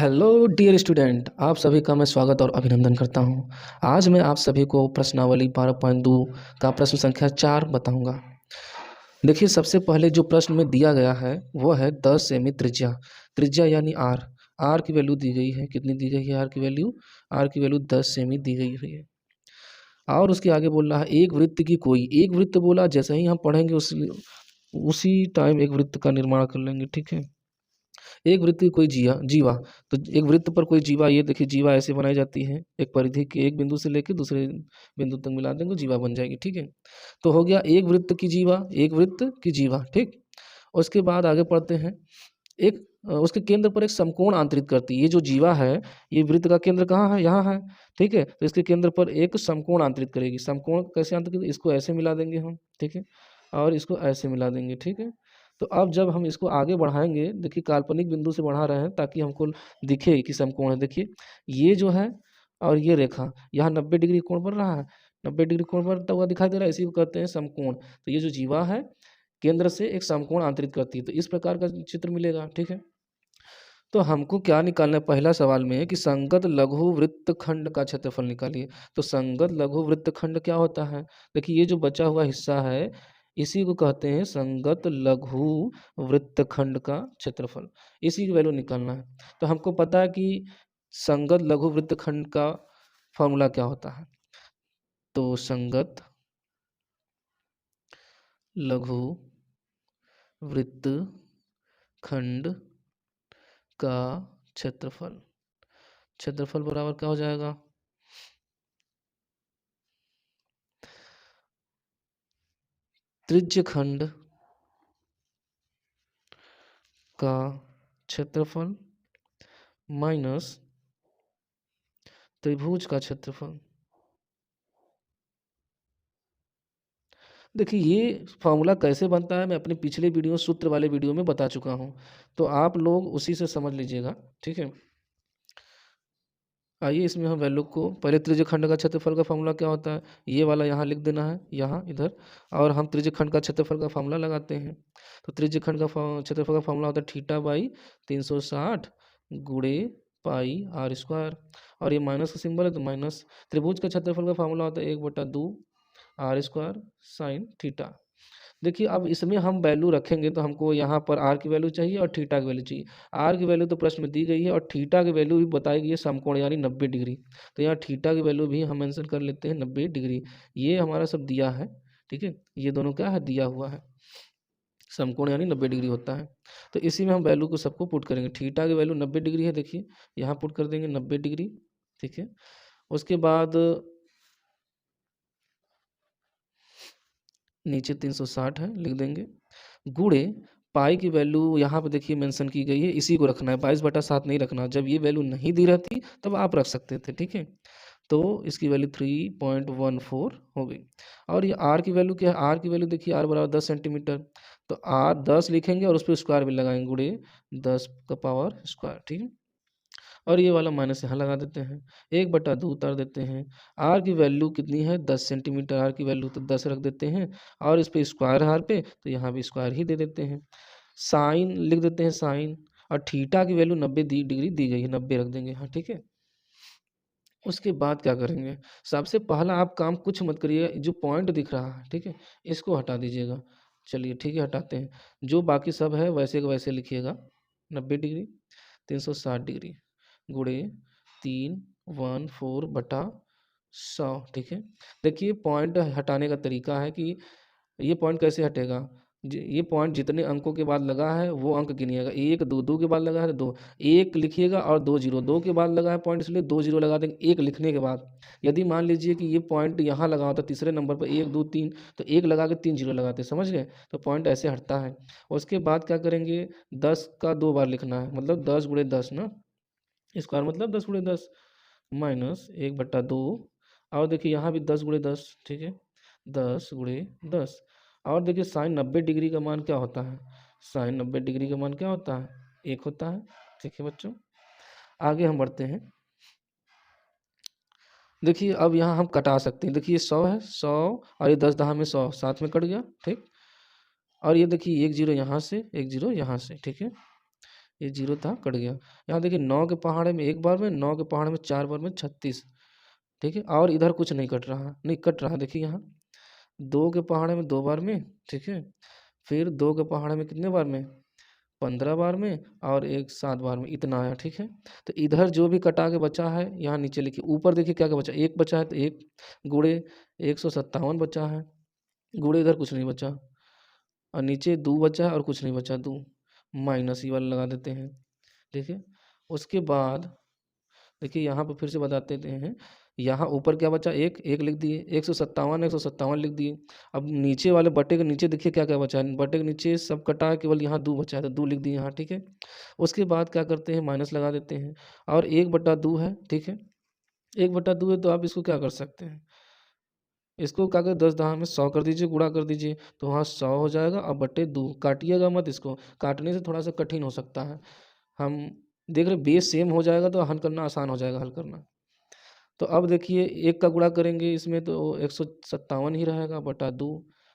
Hello dear student, आप सभी का मैं स्वागत और अभिनंदन करता हूं। आज मैं आप सभी को प्रश्नावली 12.2 का प्रश्न संख्या 4 बताऊंगा। देखिए, सबसे पहले जो प्रश्न में दिया गया है वो है 10 सेमी त्रिज्या। त्रिज्या यानी आर। आर की वैल्यू दी गई है, कितनी दी गई है? आर की वैल्यू 10 सेमी दी गई हुई है। और उसके आगे बोल रहा है एक वृत्त की कोई। एक वृत्त बोला, जैसे ही हम पढ़ेंगे उसी टाइम एक वृत्त का निर्माण कर लेंगे। ठीक है। एक वृत्त की कोई जीवा। तो एक वृत्त पर कोई जीवा, ये देखिए जीवा ऐसे बनाई जाती है। एक परिधि के एक बिंदु से लेकर दूसरे बिंदु तक मिला देंगे, जीवा बन जाएगी। ठीक है। तो हो गया एक वृत्त की जीवा, एक वृत्त की जीवा। ठीक। उसके बाद आगे पढ़ते हैं। उसके केंद्र पर एक समकोण आंतरित करती है। ये जो जीवा है, ये वृत्त का केंद्र कहाँ है? यहाँ है। ठीक है। तो इसके केंद्र पर एक समकोण आंतरित करेगी। समकोण कैसे आंतरित? इसको ऐसे मिला देंगे हम। ठीक है। और इसको ऐसे मिला देंगे। ठीक है। तो अब जब हम इसको आगे बढ़ाएंगे, देखिए काल्पनिक बिंदु से बढ़ा रहे हैं ताकि हमको दिखे कि समकोण है। देखिए ये जो है और ये रेखा, यहाँ 90 डिग्री कोण बन रहा है। 90 डिग्री कोण बनता हुआ दिखाई दे रहा है, इसी को कहते हैं समकोण। तो ये जो जीवा है, केंद्र से एक समकोण आंतरित करती है, तो इस प्रकार का चित्र मिलेगा। ठीक है। तो हमको क्या निकालना है? पहला सवाल में कि संगत लघु वृत्तखंड का क्षेत्रफल निकालिए। तो संगत लघु वृत्तखंड क्या होता है? देखिए ये जो बचा हुआ हिस्सा है, इसी को कहते हैं संगत लघु वृत्तखंड का क्षेत्रफल। इसी की वैल्यू निकालना है। तो हमको पता है कि संगत लघु वृत्तखंड का फॉर्मूला क्या होता है। तो संगत लघु वृत्तखंड का क्षेत्रफल, क्षेत्रफल बराबर क्या हो जाएगा? त्रिज्यखंड का क्षेत्रफल माइनस त्रिभुज का क्षेत्रफल। देखिए ये फॉर्मूला कैसे बनता है, मैं अपने पिछले वीडियो, सूत्र वाले वीडियो में बता चुका हूँ, तो आप लोग उसी से समझ लीजिएगा। ठीक है। आइए इसमें हम वैल्यू को, पहले त्रिज्यखंड का क्षेत्रफल का फॉर्मूला क्या होता है, ये वाला यहाँ लिख देना है, यहाँ इधर। और हम त्रिज्यखंड का क्षेत्रफल का फॉर्मूला लगाते हैं। तो त्रिज्यखंड का क्षेत्रफल का फॉर्मूला होता है θ/360 गुणे पाई आर स्क्वायर। और ये माइनस का सिंबल है, तो माइनस। त्रिभुज का क्षेत्रफल का फॉर्मूला होता है 1/2 आर स्क्वायर साइन थीटा। देखिए अब इसमें हम वैल्यू रखेंगे, तो हमको यहाँ पर आर की वैल्यू चाहिए और थीटा की वैल्यू चाहिए। आर की वैल्यू तो प्रश्न में दी गई है और थीटा की वैल्यू भी बताई गई है, समकोण यानी 90 डिग्री। तो यहाँ थीटा की वैल्यू भी हम मेंशन कर लेते हैं 90 डिग्री। ये हमारा सब दिया है। ठीक है। ये दोनों क्या है? दिया हुआ है। समकोण यानी 90 डिग्री होता है। तो इसी में हम वैल्यू को सबको पुट करेंगे। थीटा की वैल्यू 90 डिग्री है, देखिए यहाँ पुट कर देंगे 90 डिग्री। ठीक है। उसके बाद नीचे 360 है, लिख देंगे, गुणे पाई की वैल्यू यहाँ पे देखिए मेंशन की गई है, इसी को रखना है, 22/7 नहीं रखना। जब ये वैल्यू नहीं दी रहती तब आप रख सकते थे। ठीक है। तो इसकी वैल्यू 3.14 हो गई। और ये आर की वैल्यू क्या है? आर की वैल्यू देखिए आर बराबर 10 सेंटीमीटर। तो आर 10 लिखेंगे और उस पर स्क्वायर भी लगाएंगे, गुणे 10 का पावर स्क्वायर। ठीक है। और ये वाला माइनस यहाँ लगा देते हैं, 1/2 उतार देते हैं। आर की वैल्यू कितनी है? 10 सेंटीमीटर। आर की वैल्यू तो 10 रख देते हैं और इस पे स्क्वायर है आर पे, तो यहाँ भी स्क्वायर ही दे देते हैं। साइन लिख देते हैं, साइन। और थीटा की वैल्यू 90 डिग्री दी गई है, 90 रख देंगे यहाँ। ठीक है। उसके बाद क्या करेंगे? सबसे पहला आप काम कुछ मत करिए, जो पॉइंट दिख रहा है, ठीक है, इसको हटा दीजिएगा। चलिए ठीक है, हटाते हैं। जो बाकी सब है वैसे का वैसे लिखिएगा। 90 डिग्री 360 डिग्री गुणे 314/100। ठीक है। देखिए पॉइंट हटाने का तरीका है कि ये पॉइंट कैसे हटेगा। ये पॉइंट जितने अंकों के बाद लगा है वो अंक गिनिएगा। 1 2 2 के बाद लगा है तो 2 1 लिखिएगा, और 2 0 2 के बाद लगा है पॉइंट, इसलिए 2 0 लगा देंगे 1 लिखने के बाद। यदि मान लीजिए कि ये पॉइंट यहाँ लगा होता तीसरे नंबर पर 1 2 3, तो 1 लगा के 3 0 लगाते, समझ गए। तो पॉइंट ऐसे हटता है। उसके बाद क्या करेंगे? 10 का 2 बार लिखना है, मतलब 10 गुणे 10 ना, स्क्वायर मतलब 10 गुणे 10 माइनस 1/2। और देखिए यहाँ भी 10 गुणे 10। ठीक है। 10 गुणे 10। और देखिए साइन 90 डिग्री का मान क्या होता है? साइन 90 डिग्री का मान क्या होता है? 1 होता है। ठीक है बच्चों, आगे हम बढ़ते हैं। देखिए अब यहाँ हम कटा सकते हैं। देखिए 100 है, 100 और ये 10 दहा में 100 साथ में कट गया। ठीक। और ये देखिए 1 0 यहाँ से, 1 0 यहाँ से। ठीक है। ये 0 था, कट गया। यहाँ देखिए 9 के पहाड़े में एक बार में, 9 के पहाड़े में 4 बार में 36, ठीक है। और इधर कुछ नहीं कट रहा, नहीं कट रहा, देखिए यहाँ 2 के पहाड़े में 2 बार में, ठीक है। फिर 2 के पहाड़े में कितने बार में, 15 बार में, और एक 7 बार में, इतना आया, ठीक है। तो इधर जो भी कटा के बचा है यहाँ नीचे लिखिए। ऊपर देखिए क्या क्या बचा, 1 बचा है तो 1 गुणे 157 बचा है, गुणे इधर कुछ नहीं बचा, और नीचे 2 बचा है और कुछ नहीं बचा, 2 माइनस ये वाला लगा देते हैं, ठीक है। उसके बाद देखिए यहाँ पर फिर से बता देते हैं, यहाँ ऊपर क्या बचा, एक एक लिख दिए, 157 लिख दिए। अब नीचे वाले बटे के नीचे देखिए क्या क्या बचा है, बटे के नीचे सब कटा है, केवल यहाँ 2 बचा है तो 2 लिख दिए यहाँ, ठीक है। उसके बाद क्या करते हैं, माइनस लगा देते हैं, और 1/2 है, ठीक है। 1/2 है तो आप इसको क्या कर सकते हैं, इसको क्या कर 10 दहा में 100 कर दीजिए, गुणा कर दीजिए, तो वहाँ 100 हो जाएगा। अब बटे 2, काटिएगा मत इसको, काटने से थोड़ा सा कठिन हो सकता है। हम देख रहे बेस सेम हो जाएगा तो हल करना आसान हो जाएगा, हल करना। तो अब देखिए 1 का गुणा करेंगे इसमें तो 157 ही रहेगा, बटा 2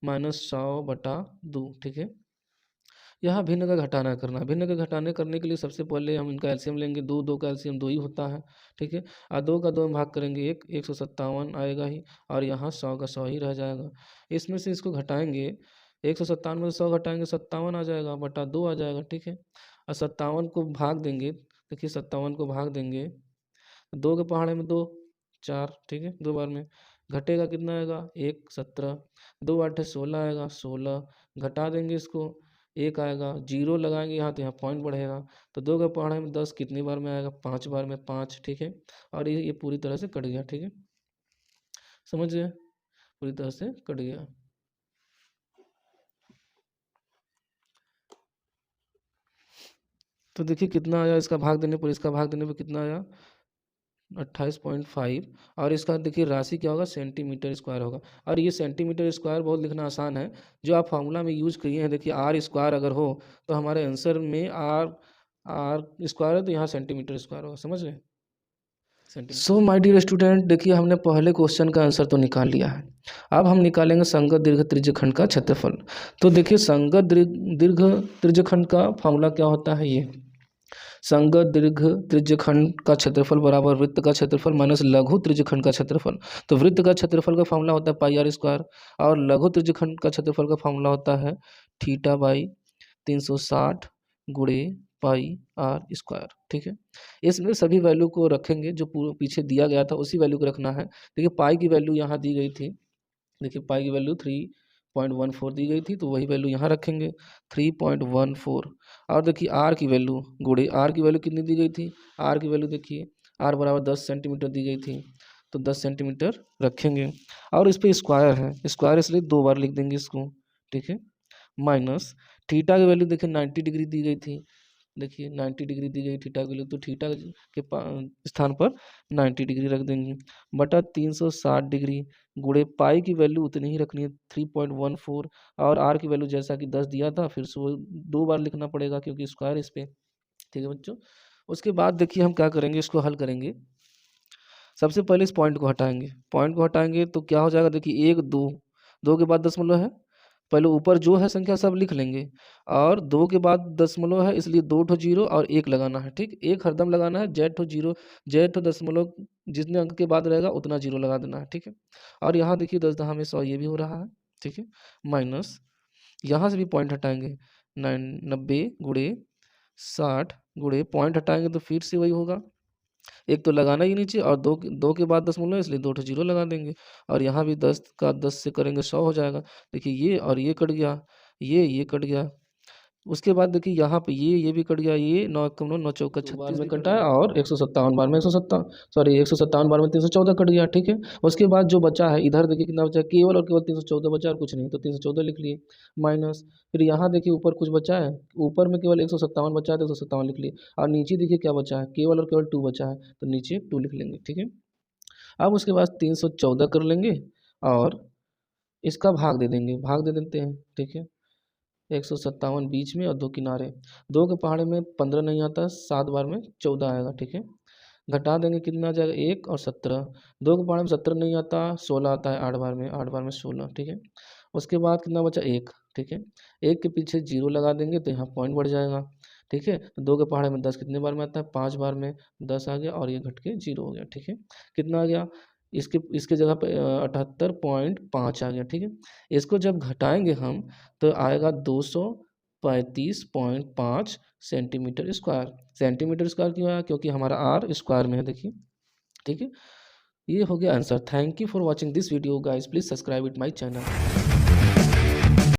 माइनस 100/2, ठीक है। यहाँ भिन्न का घटाना करना, भिन्न का घटाने करने के लिए सबसे पहले हम इनका एलसीएम लेंगे, 2 2 का एलसीएम 2 ही होता है, ठीक है। और 2 का 2 में भाग करेंगे 157 आएगा ही, और यहाँ 100 का 100 ही रह जाएगा। इसमें से इसको घटाएंगे, 157 में से 100 घटाएंगे 57 आ जाएगा, बटा 2 आ जाएगा, ठीक है। और 57 को भाग देंगे, देखिए 57 को भाग देंगे, 2 के पहाड़े में 2 4, ठीक है, 2 बार में घटेगा कितना आएगा, 1 17, 2 8 16 आएगा, 16 घटा देंगे इसको, 1 आएगा, 0 लगाएंगे यहाँ तो यहाँ पॉइंट बढ़ेगा, तो 2 के पहाड़े में 10 कितनी बार में आएगा, 5 बार में, 5, ठीक है। और ये पूरी तरह से कट गया, ठीक है, समझ गए, पूरी तरह से कट गया। तो देखिए कितना आया, इसका भाग देने पर, इसका भाग देने पर कितना आया, 28.5, और इसका देखिए राशि क्या होगा, सेंटीमीटर स्क्वायर होगा। और ये सेंटीमीटर स्क्वायर बहुत लिखना आसान है, जो आप फार्मूला में यूज किए हैं, देखिए आर स्क्वायर अगर हो तो हमारे आंसर में आर आर स्क्वायर है तो यहाँ सेंटीमीटर स्क्वायर होगा, समझ रहे। सो माय डियर स्टूडेंट, देखिए हमने पहले क्वेश्चन का आंसर तो निकाल लिया है, अब हम निकालेंगे संगत दीर्घ त्रिज्यखंड का क्षेत्रफल। तो देखिए संगत दीर्घ त्रिज्यखंड का फॉर्मूला क्या होता है, ये संगत दीर्घ त्रिज्यखंड का क्षेत्रफल बराबर वृत्त का क्षेत्रफल माइनस लघु त्रिज्यखंड का क्षेत्रफल। तो वृत्त का क्षेत्रफल का फॉर्मूला होता है पाई आर स्क्वायर, और लघु त्रिज्यखंड का क्षेत्रफल का फॉर्मूला होता है थीटा बाई 360 गुणे पाई आर स्क्वायर, ठीक है। इसमें सभी वैल्यू को रखेंगे, जो पीछे दिया गया था उसी वैल्यू को रखना है। देखिए पाई की वैल्यू यहाँ दी गई थी, देखिए पाई की वैल्यू 3.14 दी गई थी, तो वही वैल्यू यहाँ रखेंगे 3.14। और देखिए आर की वैल्यू गुणे, आर की वैल्यू कितनी दी गई थी, आर की वैल्यू देखिए आर बराबर 10 सेंटीमीटर दी गई थी, तो 10 सेंटीमीटर रखेंगे। और इस पर स्क्वायर है, स्क्वायर इसलिए 2 बार लिख देंगे इसको, ठीक है। माइनस थीटा की वैल्यू देखिए 90 डिग्री दी गई थी, देखिए 90 डिग्री दी गई थीटा की वैल्यू, तो थीटा के स्थान पर 90 डिग्री रख देंगे, बटा 360 डिग्री गुणे पाई की वैल्यू उतनी ही रखनी है 3.14, और आर की वैल्यू जैसा कि 10 दिया था फिर से वो 2 बार लिखना पड़ेगा क्योंकि स्क्वायर इस पे, ठीक है बच्चों। उसके बाद देखिए हम क्या करेंगे, इसको हल करेंगे। सबसे पहले इस पॉइंट को हटाएंगे, पॉइंट को हटाएंगे तो क्या हो जाएगा, देखिए 1 2, 2 के बाद दशमलव है, पहले ऊपर जो है संख्या सब लिख लेंगे, और 2 के बाद दशमलव है इसलिए 2 ठो जीरो और 1 लगाना है, ठीक, 1 हरदम लगाना है, जेड ठो जीरो, जेड ठो दशमलव जितने अंक के बाद रहेगा उतना जीरो लगा देना है, ठीक है। और यहाँ देखिए 10 दहा में 100 ये भी हो रहा है, ठीक है। माइनस यहाँ से भी पॉइंट हटाएंगे, 90 गुणे 60 गुणे पॉइंट हटाएंगे तो फिर से वही होगा, एक तो लगाना ही नीचे, और 2 के बाद दशमलव इसलिए 2 ठो जीरो लगा देंगे, और यहाँ भी 10 का 10 से करेंगे 100 हो जाएगा। देखिए ये और ये कट गया, ये कट गया। उसके बाद देखिए यहाँ पे ये भी कट गया, ये 9 एकम 9 9 चौका 36 में कटा है, और 157 बार में 157 सॉरी 157 बार में 314 कट गया, ठीक है। उसके बाद जो बचा है इधर देखिए कितना बचा है, केवल और केवल 314 बचा और कुछ नहीं, तो 314 लिख लिए, माइनस फिर यहाँ देखिए ऊपर कुछ बचा है, ऊपर में केवल 157 बचा है तो 157 लिख लिए, और नीचे देखिए क्या बचा है, केवल और केवल 2 बचा है तो नीचे 2 लिख लेंगे, ठीक है। अब उसके बाद 314 कर लेंगे और इसका भाग दे देंगे, भाग दे देते हैं, ठीक है। 157 बीच में और 2 किनारे, 2 के पहाड़े में 15 नहीं आता, 7 बार में 14 आएगा, ठीक है। घटा देंगे कितना आ जाएगा, 1 और 17, 2 के पहाड़े में 17 नहीं आता, 16 आता है, 8 बार में 16, ठीक है। उसके बाद कितना बचा, 1, ठीक है। 1 के पीछे 0 लगा देंगे तो यहाँ पॉइंट बढ़ जाएगा, ठीक है। तो 2 के पहाड़े में 10 कितने बार में आता है? 5 बार में 10 आ गया और ये घट के 0 हो गया, ठीक है। कितना आ गया? इसके जगह पे 78.5 आ गया, ठीक है। इसको जब घटाएँगे हम तो आएगा 235.5 सेंटीमीटर स्क्वायर। सेंटीमीटर स्क्वायर क्यों आया? क्योंकि हमारा r स्क्वायर में है, देखिए, ठीक है। ये हो गया answer. Thank you for watching this video guys, please subscribe it my channel.